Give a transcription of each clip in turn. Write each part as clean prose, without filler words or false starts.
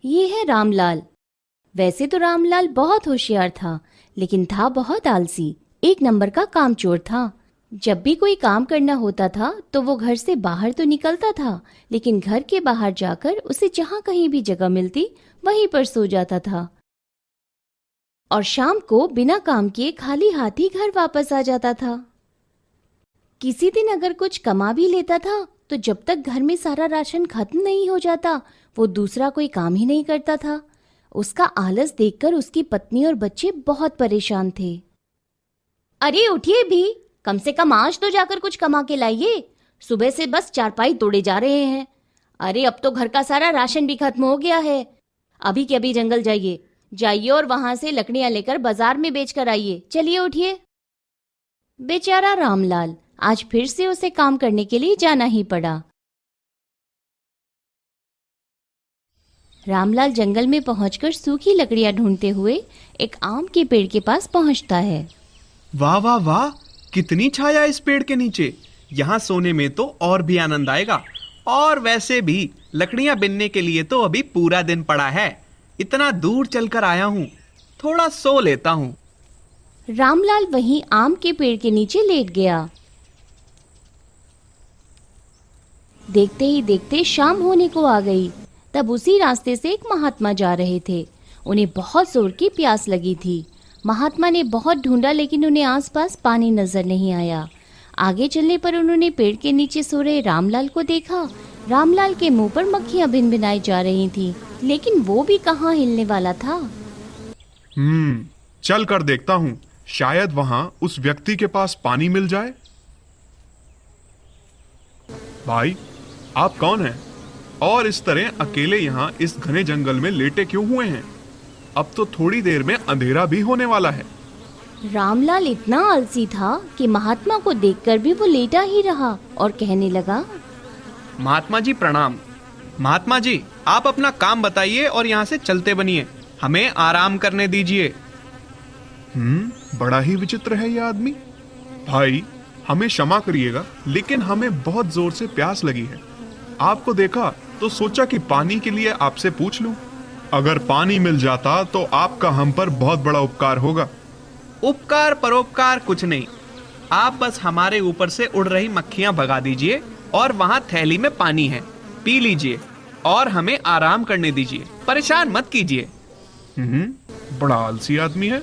ये है रामलाल। वैसे तो रामलाल बहुत होशियार था, लेकिन था बहुत आलसी। एक नंबर का कामचोर था। जब भी कोई काम करना होता था तो वो घर से बाहर तो निकलता था, लेकिन घर के बाहर जाकर उसे जहाँ कहीं भी जगह मिलती वहीं पर सो जाता था और शाम को बिना काम किए खाली हाथ ही घर वापस आ जाता था। किसी दिन अगर कुछ कमा भी लेता था तो जब तक घर में सारा राशन खत्म नहीं हो जाता वो दूसरा कोई काम ही नहीं करता था। उसका आलस देखकर उसकी पत्नी और बच्चे बहुत परेशान थे। अरे उठिए भी, कम से कम आज तो जाकर कुछ कमा के लाइए। सुबह से बस चारपाई तोड़े जा रहे हैं। अरे अब तो घर का सारा राशन भी खत्म हो गया है। अभी के अभी जंगल जाइए जाइए और वहां से लकड़ियां लेकर बाजार में बेच कर आइए। चलिए उठिए। बेचारा रामलाल, आज फिर से उसे काम करने के लिए जाना ही पड़ा। रामलाल जंगल में पहुंचकर सूखी लकड़ियां ढूंढते हुए एक आम के पेड़ के पास पहुंचता है। वाह वाह वाह, कितनी छाया इस पेड़ के नीचे। यहाँ सोने में तो और भी आनंद आएगा। और वैसे भी लकड़ियां बिनने के लिए तो अभी पूरा दिन पड़ा है। इतना दूर चलकर आया हूँ, थोड़ा सो लेता हूँ। रामलाल वहीं आम के पेड़ के नीचे लेट गया। देखते ही देखते शाम होने को आ गई। तब उसी रास्ते से एक महात्मा जा रहे थे। उन्हें बहुत जोर की प्यास लगी थी। महात्मा ने बहुत ढूंढा, लेकिन उन्हें आसपास पानी नजर नहीं आया। आगे चलने पर उन्होंने पेड़ के नीचे सो रहे रामलाल को देखा। रामलाल के मुंह पर मक्खियां भिनभिनाई जा रही थीं, लेकिन वो भी कहाँ हिलने वाला था। चल कर देखता हूँ, शायद वहां उस व्यक्ति के पास पानी मिल जाए। भाई, आप कौन हैं? और इस तरह अकेले यहाँ इस घने जंगल में लेटे क्यों हुए हैं? अब तो थोड़ी देर में अंधेरा भी होने वाला है। रामलाल इतना आलसी था कि महात्मा को देखकर भी वो लेटा ही रहा और कहने लगा, महात्मा जी प्रणाम। महात्मा जी, आप अपना काम बताइए और यहाँ से चलते बनिए। हमें आराम करने दीजिए। बड़ा ही विचित्र है यह आदमी। भाई, हमें क्षमा करिएगा, लेकिन हमें बहुत जोर से प्यास लगी है। आपको देखा तो सोचा कि पानी के लिए आपसे पूछ लूं। अगर पानी मिल जाता तो आपका हम पर बहुत बड़ा उपकार होगा। उपकार परोपकार कुछ नहीं, आप बस हमारे ऊपर से उड़ रही मक्खियां भगा दीजिए और वहां थैली में पानी है, पी लीजिए और हमें आराम करने दीजिए। परेशान मत कीजिए। बड़ा आलसी आदमी है,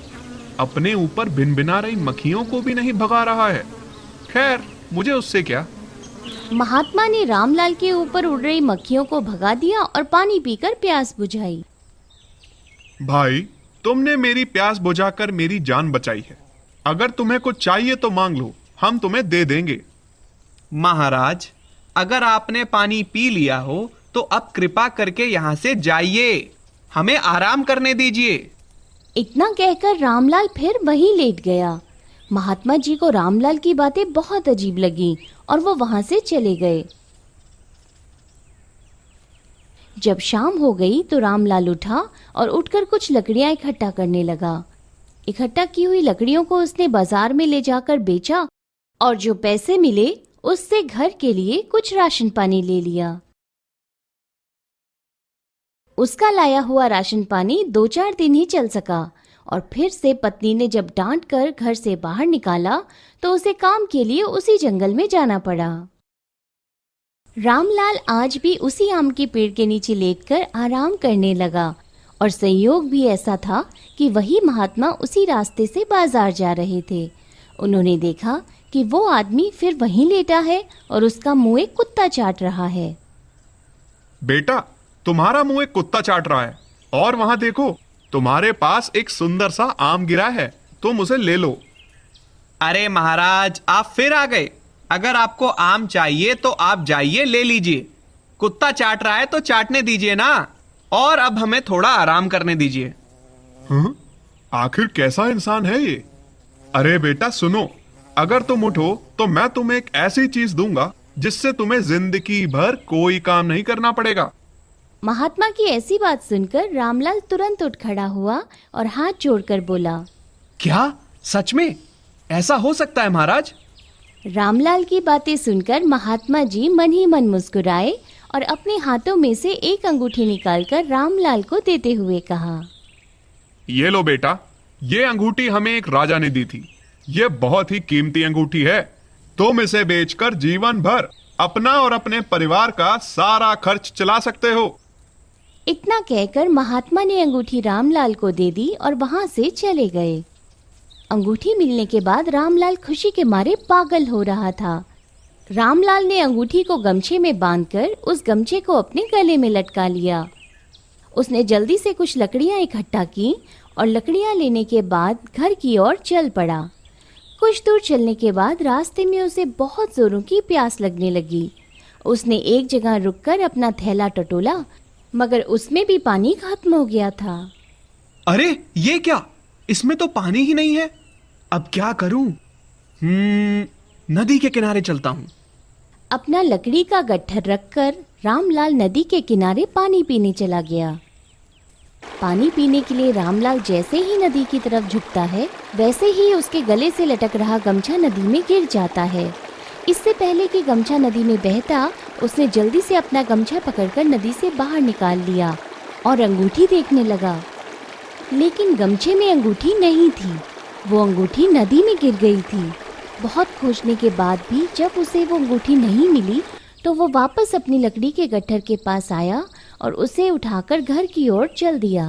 अपने ऊपर भिनभिना रही मक्खियों को भी नहीं भगा रहा है। खैर, मुझे उससे क्या। महात्मा ने रामलाल के ऊपर उड़ रही मक्खियों को भगा दिया और पानी पीकर प्यास बुझाई। भाई, तुमने मेरी प्यास बुझाकर मेरी जान बचाई है। अगर तुम्हें कुछ चाहिए तो मांग लो, हम तुम्हें दे देंगे। महाराज, अगर आपने पानी पी लिया हो तो अब कृपा करके यहाँ से जाइए, हमें आराम करने दीजिए। इतना कहकर रामलाल फिर वहीं लेट गया। महात्मा जी को रामलाल की बातें बहुत अजीब लगी और वो वहां से चले गए। जब शाम हो गई तो रामलाल उठा और उठकर कुछ लकड़ियां इकट्ठा करने लगा। इकट्ठा की हुई लकड़ियों को उसने बाजार में ले जाकर बेचा और जो पैसे मिले उससे घर के लिए कुछ राशन पानी ले लिया। उसका लाया हुआ राशन पानी 2-4 दिन ही चल सका और फिर से पत्नी ने जब डांट कर घर से बाहर निकाला तो उसे काम के लिए उसी जंगल में जाना पड़ा। रामलाल आज भी उसी आम के पेड़ के नीचे लेटकर आराम करने लगा और संयोग भी ऐसा था कि वही महात्मा उसी रास्ते से बाजार जा रहे थे। उन्होंने देखा कि वो आदमी फिर वहीं लेटा है और उसका मुंह एक कुत्ता चाट रहा है। बेटा, तुम्हारा मुंह एक कुत्ता चाट रहा है और वहां देखो, तुम्हारे पास एक सुंदर सा आम गिरा है, तुम उसे ले लो। अरे महाराज, आप फिर आ गए। अगर आपको आम चाहिए तो आप जाइए, ले लीजिए। कुत्ता चाट रहा है तो चाटने दीजिए ना, और अब हमें थोड़ा आराम करने दीजिए। आखिर कैसा इंसान है ये? अरे बेटा सुनो, अगर तुम उठो तो मैं तुम्हें एक ऐसी चीज दूंगा जिससे तुम्हें जिंदगी भर कोई काम नहीं करना पड़ेगा। महात्मा की ऐसी बात सुनकर रामलाल तुरंत उठ खड़ा हुआ और हाथ जोड़कर बोला, क्या सच में ऐसा हो सकता है महाराज? रामलाल की बातें सुनकर महात्मा जी मन ही मन मुस्कुराए और अपने हाथों में से एक अंगूठी निकालकर रामलाल को देते हुए कहा, ये लो बेटा, ये अंगूठी हमें एक राजा ने दी थी। ये बहुत ही कीमती अंगूठी है। तुम इसे बेचकर जीवन भर अपना और अपने परिवार का सारा खर्च चला सकते हो। इतना कहकर महात्मा ने अंगूठी रामलाल को दे दी और वहां से चले गए। अंगूठी मिलने के बाद रामलाल खुशी के मारे पागल हो रहा था। रामलाल ने अंगूठी को गमछे में बांधकर उस गमछे को अपने गले में लटका लिया। उसने जल्दी से कुछ लकड़ियां इकट्ठा की और लकड़ियां लेने के बाद घर की ओर चल पड़ा। कुछ दूर चलने के बाद रास्ते में उसे बहुत जोरों की प्यास लगने लगी। उसने एक जगह रुककर अपना थैला टटोला, मगर उसमें भी पानी खत्म हो गया था। अरे ये क्या, इसमें तो पानी ही नहीं है। अब क्या करूं? नदी के किनारे चलता हूं। अपना लकड़ी का गट्ठर रखकर रामलाल नदी के किनारे पानी पीने चला गया। पानी पीने के लिए रामलाल जैसे ही नदी की तरफ झुकता है, वैसे ही उसके गले से लटक रहा गमछा नदी में गिर जाता है। इससे पहले कि गमछा नदी में बहता, उसने जल्दी से अपना गमछा पकड़कर नदी से बाहर निकाल लिया और अंगूठी देखने लगा। लेकिन गमछे में अंगूठी नहीं थी, वो अंगूठी नदी में गिर गई थी। बहुत खोजने के बाद भी जब उसे वो अंगूठी नहीं मिली, तो वो वापस अपनी लकड़ी के गट्ठर के पास आया और उसे उठाकर घर की ओर चल दिया।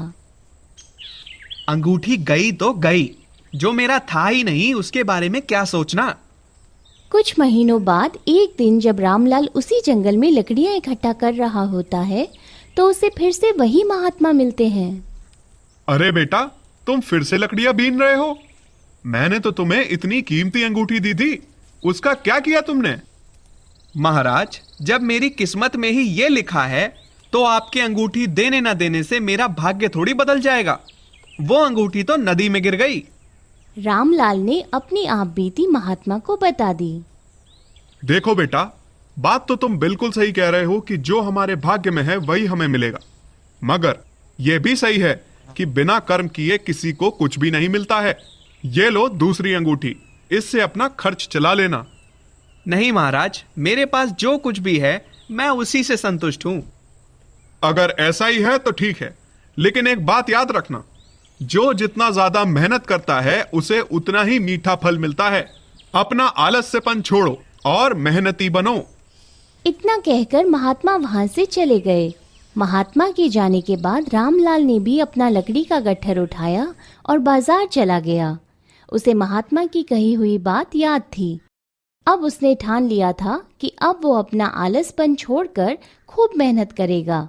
अंगूठी गई तो गई, जो मेरा था ही नहीं उसके बारे में क्या सोचना। कुछ महीनों बाद एक दिन जब रामलाल उसी जंगल में लकड़ियां इकट्ठा कर रहा होता है, तो उसे फिर से वही महात्मा मिलते हैं। अरे बेटा, तुम फिर से लकड़ियां बीन रहे हो? मैंने तो तुम्हें इतनी कीमती अंगूठी दी थी, उसका क्या किया तुमने? महाराज, जब मेरी किस्मत में ही ये लिखा है, तो आपके अंगूठी देने ना देने से मेरा भाग्य थोड़ी बदल जाएगा। वो अंगूठी तो नदी में गिर गई। रामलाल ने अपनी आप बीती महात्मा को बता दी। देखो बेटा, बात तो तुम बिल्कुल सही कह रहे हो कि जो हमारे भाग्य में है वही हमें मिलेगा, मगर यह भी सही है कि बिना कर्म किए किसी को कुछ भी नहीं मिलता है। ये लो दूसरी अंगूठी, इससे अपना खर्च चला लेना। नहीं महाराज, मेरे पास जो कुछ भी है मैं उसी से संतुष्ट हूं। अगर ऐसा ही है तो ठीक है, लेकिन एक बात याद रखना, जो जितना ज्यादा मेहनत करता है उसे उतना ही मीठा फल मिलता है। अपना आलस्यपन छोड़ो और मेहनती बनो। इतना कहकर महात्मा वहां से चले गए। महात्मा के जाने के बाद रामलाल ने भी अपना लकड़ी का गट्ठर उठाया और बाजार चला गया। उसे महात्मा की कही हुई बात याद थी। अब उसने ठान लिया था कि अब वो अपना आलसपन छोड़कर खूब मेहनत करेगा।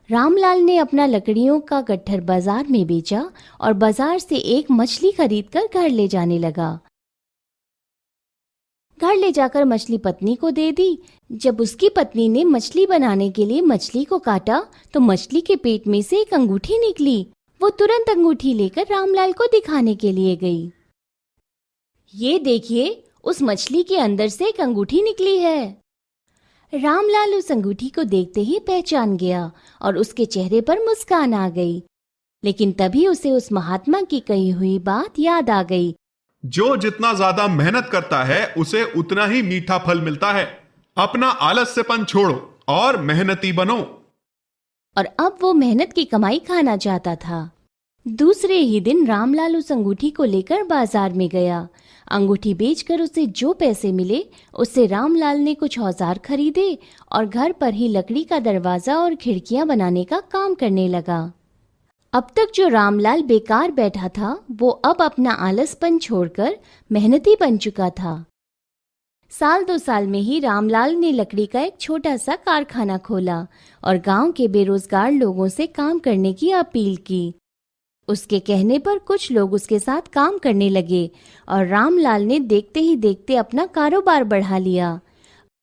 रामलाल ने अपना लकड़ियों का गट्ठर बाजार में बेचा और बाजार से एक मछली खरीदकर घर ले जाने लगा। घर ले जाकर मछली पत्नी को दे दी। जब उसकी पत्नी ने मछली बनाने के लिए मछली को काटा, तो मछली के पेट में से एक अंगूठी निकली। वो तुरंत अंगूठी लेकर रामलाल को दिखाने के लिए गई। ये देखिए, उस मछली के अंदर से एक अंगूठी निकली है। रामलाल उस अंगूठी को देखते ही पहचान गया और उसके चेहरे पर मुस्कान आ गई। लेकिन तभी उसे उस महात्मा की कही हुई बात याद आ गई। जो जितना ज्यादा मेहनत करता है उसे उतना ही मीठा फल मिलता है। अपना आलस्यपन छोड़ो और मेहनती बनो। और अब वो मेहनत की कमाई खाना चाहता था। दूसरे ही दिन रामलाल उस अंगूठी को लेकर बाजार में गया। अंगूठी बेचकर उसे जो पैसे मिले, उससे रामलाल ने कुछ औजार खरीदे और घर पर ही लकड़ी का दरवाजा और खिड़कियां बनाने का काम करने लगा। अब तक जो रामलाल बेकार बैठा था, वो अब अपना आलसपन छोड़कर मेहनती बन चुका था। साल 2 साल में ही रामलाल ने लकड़ी का एक छोटा सा कारखाना खोला और गांव के बेरोजगार लोगों से काम करने की अपील की। उसके कहने पर कुछ लोग उसके साथ काम करने लगे और रामलाल ने देखते ही देखते अपना कारोबार बढ़ा लिया।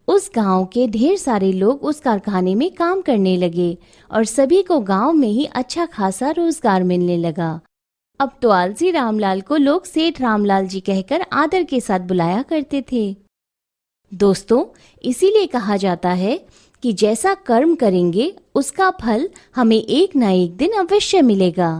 उस गांव के ढेर सारे लोग उस कारखाने में काम करने लगे और सभी को गांव में ही अच्छा खासा रोजगार मिलने लगा। अब तो आलसी रामलाल को लोग सेठ रामलाल जी कहकर आदर के साथ बुलाया करते थे। दोस्तों, इसीलिए कहा जाता है कि जैसा कर्म करेंगे उसका फल हमें एक ना एक दिन अवश्य मिलेगा।